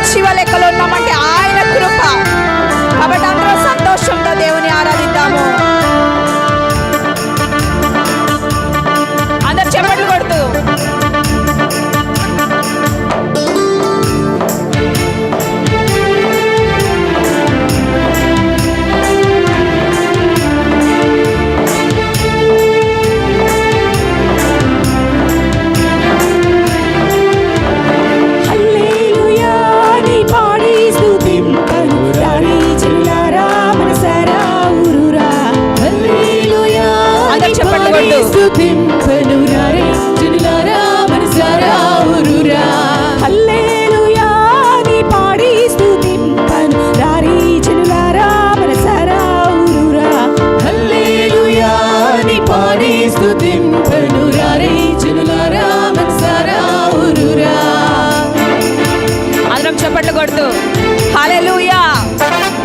సజీవ లెక్కలో ఉన్నామంటే ఆయన కృప. కాబట్టి అందరూ సంతోషంతో దేవుని ఆరాధిద్దాము. అందరు చెప్పట్లు కొడుతూ చప్పట్లు కొడుతూ హల్లెలూయా,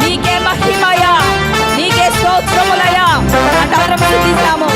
నీకే మహిమయా, నీకే స్తోత్రములయా అంటే అందరం స్తుతిస్తాము.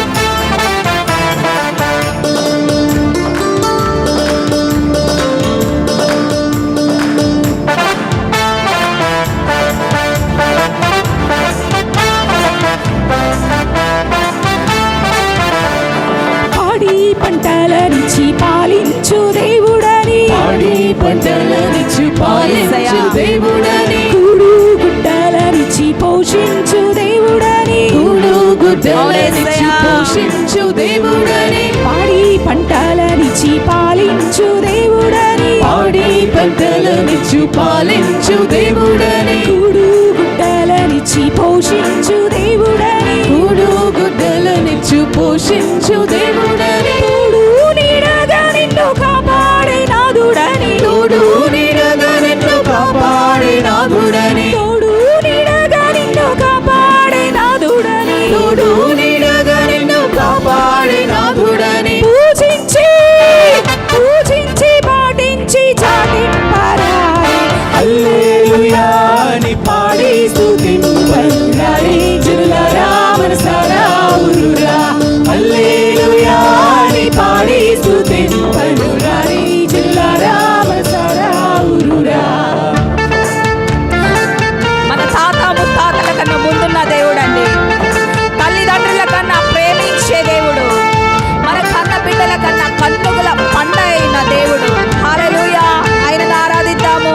పాడి పంటలనిచ్చి పాలించు దేవుడని, పాడి పంటలనిచ్చి పాలించు దేవుడని, కూడు గుడ్డలనిచ్చి పోషించు దేవుడని, కూడు గుడ్డలనిచ్చి పోషించు దేవుడని, పాడి పంటలనిచ్చి పాలించు దేవుడని, పాడి పంటలనిచ్చి పాలించు దేవుడని, కూడు గుడ్డలనిచ్చి పోషించు దేవుడని, కూడు గుడ్డలనిచ్చి పోషించు దేవుడని, తోడు నీడగా నిన్ను కాపాడే నాదుడని, తోడు నీడగా నిన్ను కాపాడే నాదుడని, తోడు నీడగా నిన్ను కాపాడే నాదుడని, తోడు నీడగా నిన్ను కాపాడే నాదుడని, పూజించి పూజించి పాటించి చాటింపరాయి హల్లెలూయా అని పాడి స్తుతింపరాయి జనులారా మనసారా ఊరురా హల్లెలూయా అని పాడి స్తుతింపరాయి జనులారా మనసారా ఊరురా. మన తాత ముత్తాతల కన్నా ముందున్న దేవుడు అండి, తల్లిదండ్రుల కన్నా ప్రేమించే దేవుడు, మన కన్న బిడ్డల కన్నా కన్నుగుల పండ అయిన దేవుడు. హల్లెలూయా, ఆయనను ఆరాధిద్దాము.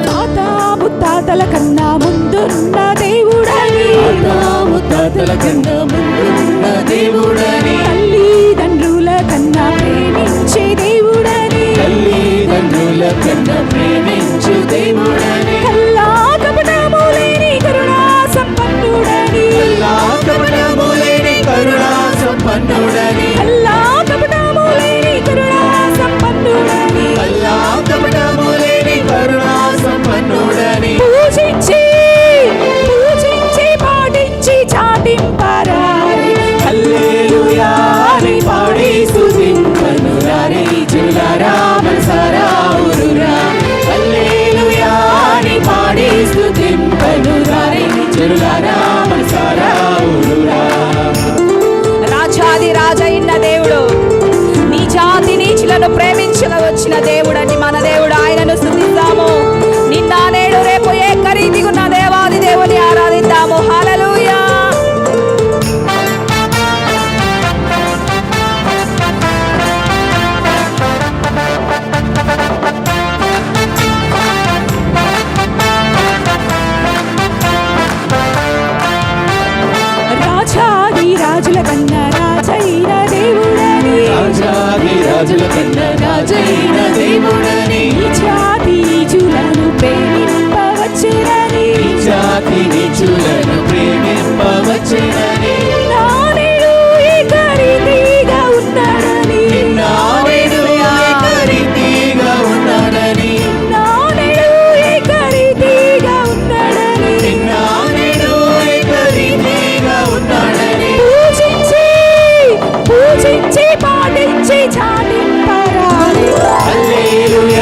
తాత ముత్తాతల కన్నా ముందున్న దేవుడని, ముత్తాతల కన్నా ముందున్న దేవుడని, తల్లిదండ్రుల కన్నా ప్రేమించే దేవుడని, తల్లిదండ్రుల కన్నా ప్రేమించు దేవుడని, కల్లా కపటము లేని కరుణా సంపన్నుడని, కల్లా కపటము లేని కరుణా సంపన్నుడని, కల్లా కపటము లేని కరుణా సంపన్నుడని, కల్లా కపటము లేని కరుణా సంపన్నుడని, పూజించి పూజించి పాటించి చాటింపరారి హల్లెలూయా అని పాడి స్తుతింపనురారి జనులారా మనసారా ఊరురా హల్లెలూయా అని పాడి స్తుతింపనురారి జనులారా మనసారా ఊరురా. రాజాది రాజైన దేవుడు, నీ జాతి నీచులను ప్రేమించక వచ్చిన దేవుడు అండి మన దేవుడు. ఆయనను స్తుతిద్దాము. నిన్న నేడు రేపు ఏకరీతిగా ఉన్న దేవాది దేవుని ఆరాధిద్దాము. హల్లెలూయా. రాజాది రాజుల కన్నా రాజైన దేవుడని, రాజాది రాజుల కన్నా రాజైన దేవుడని, ఈ జాతి నీచులను ప్రేమింపవచ్చునని, ఈ జాతి నీచులను ప్రేమింపవచ్చునని, నానేడు ఏకరీతిగా ఉన్నాడని, నానేడు ఏకరీతిగా ఉన్నాడని, నానేడు ఏకరీతిగా ఉన్నాడని, నానేడు ఏకరీతిగా ఉన్నాడని, పూజించి పూజించి పాటించి చాటింపరాలి హల్లెలూయా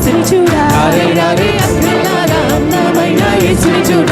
యేసుని చూడా రారే రారే అక్కలారా అందమైన యేసుని చూడా